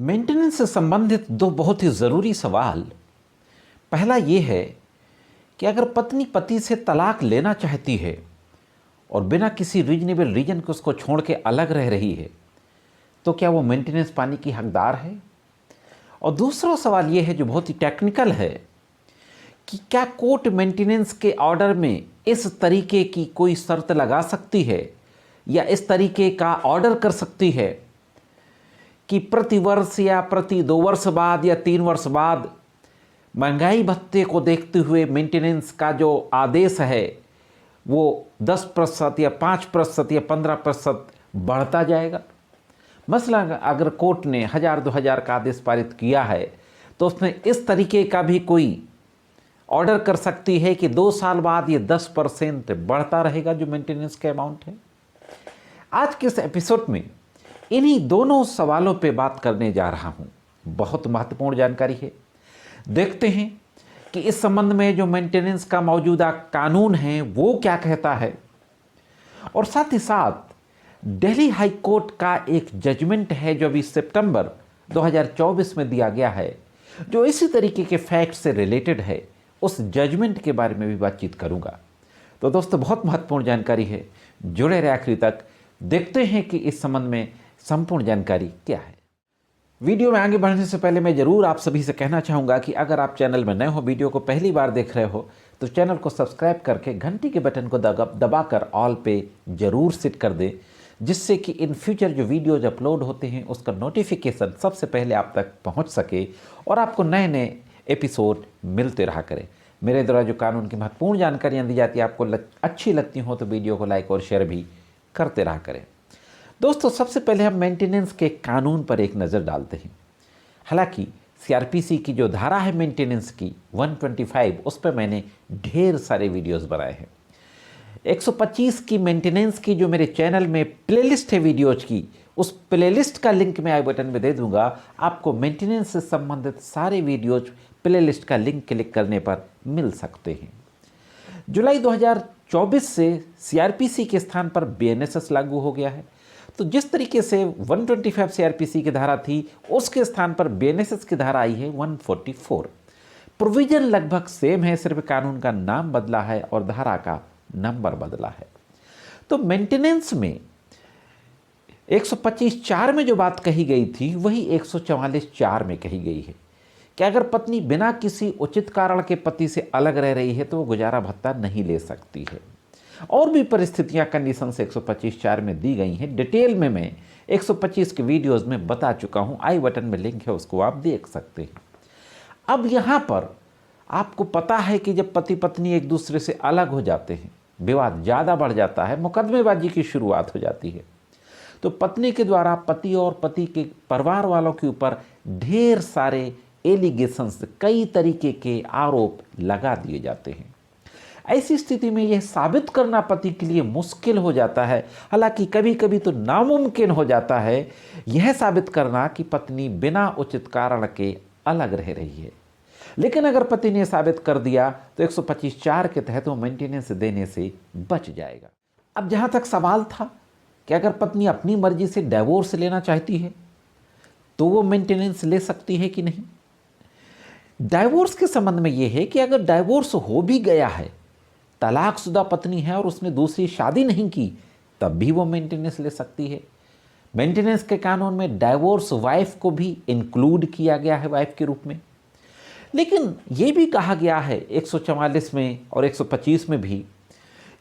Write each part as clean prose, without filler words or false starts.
Maintenance से संबंधित दो बहुत ही ज़रूरी सवाल। पहला ये है कि अगर पत्नी पति से तलाक लेना चाहती है और बिना किसी रीजनेबल रीजन के उसको छोड़ के अलग रह रही है तो क्या वो मेंटेनेंस पाने की हकदार है। और दूसरा सवाल ये है जो बहुत ही टेक्निकल है कि क्या कोर्ट मेंटेनेंस के ऑर्डर में इस तरीके की कोई शर्त लगा सकती है या इस तरीके का ऑर्डर कर सकती है कि प्रति वर्ष या प्रति 2 वर्ष बाद या 3 वर्ष बाद महंगाई भत्ते को देखते हुए मेंटेनेंस का जो आदेश है वो 10% या 5% या 15% बढ़ता जाएगा। मसला अगर कोर्ट ने 1000-2000 का आदेश पारित किया है तो उसने इस तरीके का भी कोई ऑर्डर कर सकती है कि 2 साल बाद ये 10% बढ़ता रहेगा जो मेंटेनेंस का अमाउंट है। आज के इस एपिसोड में इन्हीं दोनों सवालों पे बात करने जा रहा हूं। बहुत महत्वपूर्ण जानकारी है। देखते हैं कि इस संबंध में जो मेंटेनेंस का मौजूदा कानून है वो क्या कहता है, और साथ ही साथ दिल्ली हाई कोर्ट का एक जजमेंट है जो अभी सितंबर 2024 में दिया गया है जो इसी तरीके के फैक्ट से रिलेटेड है। उस जजमेंट के बारे में भी बातचीत करूंगा। तो दोस्तों बहुत महत्वपूर्ण जानकारी है, जुड़े रहे आखिरी तक। देखते हैं कि इस संबंध में संपूर्ण जानकारी क्या है। वीडियो में आगे बढ़ने से पहले मैं जरूर आप सभी से कहना चाहूँगा कि अगर आप चैनल में नए हो, वीडियो को पहली बार देख रहे हो, तो चैनल को सब्सक्राइब करके घंटी के बटन को दबाकर ऑल पे जरूर सेट कर दें, जिससे कि इन फ्यूचर जो वीडियोज अपलोड होते हैं उसका नोटिफिकेशन सबसे पहले आप तक पहुँच सके और आपको नए नए एपिसोड मिलते रहा करें। मेरे द्वारा जो कानून की महत्वपूर्ण जानकारियाँ दी जाती है आपको अच्छी लगती हो तो वीडियो को लाइक और शेयर भी करते रहा करें। दोस्तों सबसे पहले हम मेंटेनेंस के कानून पर एक नज़र डालते हैं। हालांकि सीआरपीसी की जो धारा है मेंटेनेंस की 125, उस पर मैंने ढेर सारे वीडियोस बनाए हैं। 125 की मेंटेनेंस की जो मेरे चैनल में प्लेलिस्ट है वीडियोज की, उस प्लेलिस्ट का लिंक मैं आई बटन में दे दूंगा। आपको मेंटेनेंस से संबंधित सारे वीडियोज प्लेलिस्ट का लिंक क्लिक करने पर मिल सकते हैं। जुलाई 2024 से सीआरपीसी के स्थान पर बीएनएसएस लागू हो गया है। तो जिस तरीके से 125 सीआरपीसी की धारा थी उसके स्थान पर बीएनएसएस की धारा आई है 144। प्रोविजन लगभग सेम है, सिर्फ कानून का नाम बदला है और धारा का नंबर बदला है। तो मेंटेनेंस में 125(4) में जो बात कही गई थी वही 144(4) में कही गई है कि अगर पत्नी बिना किसी उचित कारण के पति से अलग रह रही है तो वो गुजारा भत्ता नहीं ले सकती है। और भी परिस्थितियां कंडीशन से 125(4) में दी गई हैं। डिटेल में मैं 125 के वीडियोस में बता चुका हूं, आई बटन में लिंक है, उसको आप देख सकते हैं। अब यहां पर आपको पता है कि जब पति पत्नी एक दूसरे से अलग हो जाते हैं, विवाद ज़्यादा बढ़ जाता है, मुकदमेबाजी की शुरुआत हो जाती है, तो पत्नी के द्वारा पति और पति के परिवार वालों के ऊपर ढेर सारे एलिगेशंस, कई तरीके के आरोप लगा दिए जाते हैं। ऐसी स्थिति में यह साबित करना पति के लिए मुश्किल हो जाता है, हालांकि कभी कभी तो नामुमकिन हो जाता है यह साबित करना कि पत्नी बिना उचित कारण के अलग रह रही है। लेकिन अगर पति ने साबित कर दिया तो 125(4) के तहत वो मेंटेनेंस देने से बच जाएगा। अब जहां तक सवाल था कि अगर पत्नी अपनी मर्जी से डाइवोर्स लेना चाहती है तो वो मेंटेनेंस ले सकती है कि नहीं। डाइवोर्स के संबंध में यह है कि अगर डाइवोर्स हो भी गया है, तलाकशुदा पत्नी है और उसने दूसरी शादी नहीं की, तब भी वो मेंटेनेंस ले सकती है। मेंटेनेंस के कानून में डाइवोर्स वाइफ को भी इंक्लूड किया गया है वाइफ के रूप में। लेकिन ये भी कहा गया है 144 में और 125 में भी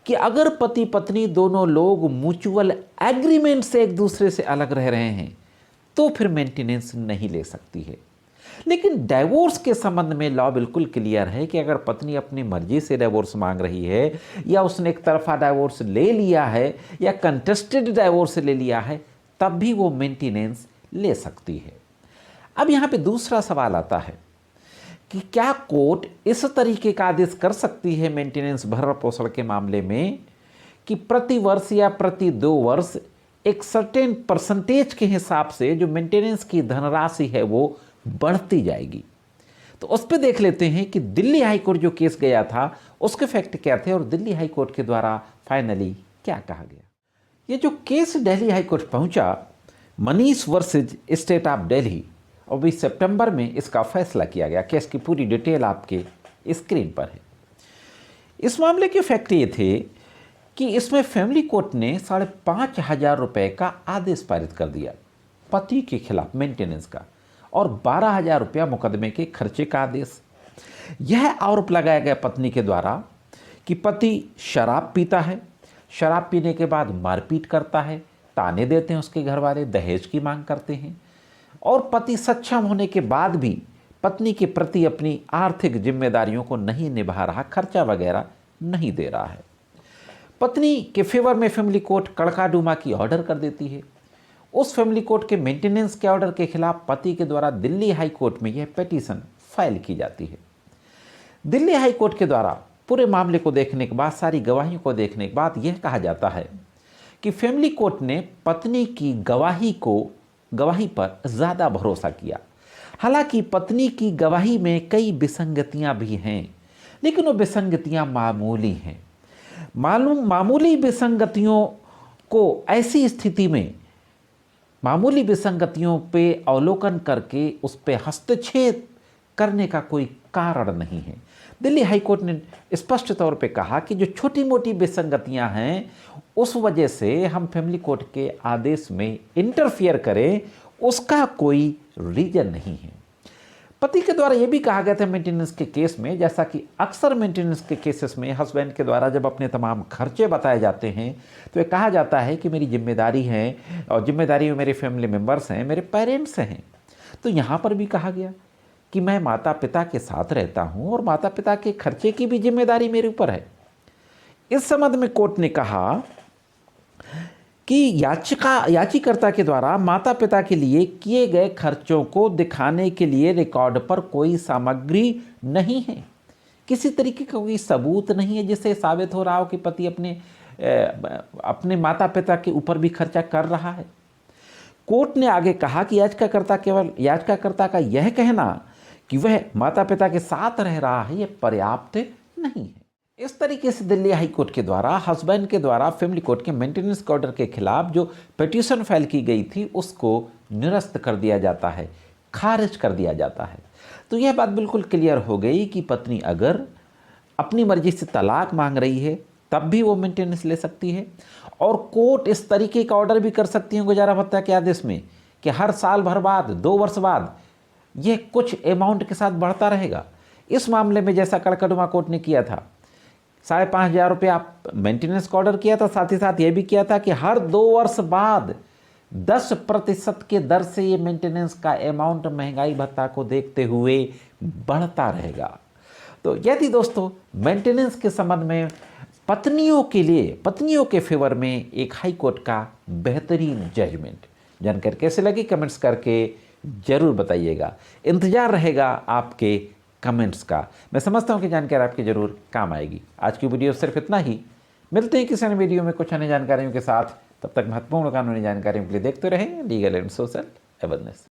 कि अगर पति पत्नी दोनों लोग म्यूचुअल एग्रीमेंट से एक दूसरे से अलग रह रहे हैं तो फिर मेंटेनेंस नहीं ले सकती है। लेकिन डाइवोर्स के संबंध में लॉ बिल्कुल क्लियर है कि अगर पत्नी अपनी मर्जी से डाइवोर्स मांग रही है या उसने एक तरफा डाइवोर्स ले लिया है या कंटेस्टेड डाइवोर्स ले लिया है, तब भी वो मेंटेनेंस ले सकती है। अब यहाँ पे दूसरा सवाल आता है कि क्या कोर्ट इस तरीके का आदेश कर सकती है मेंटेनेंस भरण पोषण के मामले में कि प्रति वर्ष या प्रति 2 वर्ष एक सर्टेन परसेंटेज के हिसाब से जो मेंटेनेंस की धनराशि है वो बढ़ती जाएगी। तो उस पर देख लेते हैं कि दिल्ली हाई कोर्ट जो केस गया था उसके फैक्ट क्या थे और दिल्ली हाई कोर्ट के द्वारा फाइनली क्या कहा गया। ये जो केस दिल्ली हाई कोर्ट पहुंचा, Manish versus state of Delhi, और 20 सितंबर में इसका फैसला किया गया। केस की पूरी डिटेल आपके स्क्रीन पर है। इस मामले के फैक्ट ये थे कि इसमें फैमिली कोर्ट ने 5,500 रुपये का आदेश पारित कर दिया पति के खिलाफ मेंटेनेंस का, और 12,000 रुपया मुकदमे के खर्चे का आदेश। यह आरोप लगाया गया पत्नी के द्वारा कि पति शराब पीता है, शराब पीने के बाद मारपीट करता है, ताने देते हैं उसके घर वाले, दहेज की मांग करते हैं, और पति सक्षम होने के बाद भी पत्नी के प्रति अपनी आर्थिक जिम्मेदारियों को नहीं निभा रहा, खर्चा वगैरह नहीं दे रहा है। पत्नी के फेवर में फैमिली कोर्ट कड़काडूमा की ऑर्डर कर देती है। उस फैमिली कोर्ट के मेंटेनेंस के ऑर्डर के खिलाफ पति के द्वारा दिल्ली हाई कोर्ट में यह पिटीशन फाइल की जाती है। दिल्ली हाई कोर्ट के द्वारा पूरे मामले को देखने के बाद, सारी गवाहियों को देखने के बाद यह कहा जाता है कि फैमिली कोर्ट ने पत्नी की गवाही पर ज़्यादा भरोसा किया। हालांकि पत्नी की गवाही में कई विसंगतियां भी हैं, लेकिन वो विसंगतियां मामूली हैं। मामूली विसंगतियों को ऐसी स्थिति में मामूली विसंगतियों पे अवलोकन करके उस पर हस्तक्षेप करने का कोई कारण नहीं है। दिल्ली हाईकोर्ट ने स्पष्ट तौर पे कहा कि जो छोटी मोटी विसंगतियां हैं, उस वजह से हम फैमिली कोर्ट के आदेश में इंटरफियर करें, उसका कोई रीजन नहीं है। पति के द्वारा यह भी कहा गया था मेंटेनेंस के केस में, जैसा कि अक्सर मेंटेनेंस के केसेस में हस्बैंड के द्वारा जब अपने तमाम खर्चे बताए जाते हैं तो ये कहा जाता है कि मेरी जिम्मेदारी है, और जिम्मेदारी में मेरे फैमिली मेम्बर्स हैं, मेरे पेरेंट्स हैं। तो यहाँ पर भी कहा गया कि मैं माता पिता के साथ रहता हूँ और माता पिता के खर्चे की भी जिम्मेदारी मेरे ऊपर है। इस संबंध में कोर्ट ने कहा कि याचिकाकर्ता के द्वारा माता पिता के लिए किए गए खर्चों को दिखाने के लिए रिकॉर्ड पर कोई सामग्री नहीं है, किसी तरीके का कोई सबूत नहीं है जिससे साबित हो रहा हो कि पति अपने माता पिता के ऊपर भी खर्चा कर रहा है। कोर्ट ने आगे कहा कि याचिकाकर्ता का यह कहना कि वह माता पिता के साथ रह रहा है, यह पर्याप्त नहीं है। इस तरीके से दिल्ली हाई कोर्ट के द्वारा हस्बैंड के द्वारा फैमिली कोर्ट के मेंटेनेंस ऑर्डर के खिलाफ जो पिटीशन फाइल की गई थी उसको निरस्त कर दिया जाता है, खारिज कर दिया जाता है। तो यह बात बिल्कुल क्लियर हो गई कि पत्नी अगर अपनी मर्जी से तलाक मांग रही है तब भी वो मेंटेनेंस ले सकती है, और कोर्ट इस तरीके का ऑर्डर भी कर सकती है गुजारा भत्ता के आदेश में कि हर साल भर बाद, 2 वर्ष बाद ये कुछ अमाउंट के साथ बढ़ता रहेगा। इस मामले में जैसा कड़कड़ुमा कोर्ट ने किया था, 5,500 रुपये मेंटेनेंस का ऑर्डर किया था, साथ ही साथ ये भी किया था कि हर 2 वर्ष बाद 10% के दर से ये मेंटेनेंस का अमाउंट महंगाई भत्ता को देखते हुए बढ़ता रहेगा। तो यदि दोस्तों मेंटेनेंस के संबंध में पत्नियों के फेवर में एक हाई कोर्ट का बेहतरीन जजमेंट, जानकर कैसे लगी कमेंट्स करके जरूर बताइएगा। इंतजार रहेगा आपके कमेंट्स का। मैं समझता हूं कि जानकारी आपके जरूर काम आएगी। आज की वीडियो सिर्फ इतना ही। मिलते हैं किसी अन्य वीडियो में कुछ अन्य जानकारियों के साथ। तब तक महत्वपूर्ण कानूनी जानकारियों के लिए देखते रहें लीगल एंड सोशल अवेयरनेस।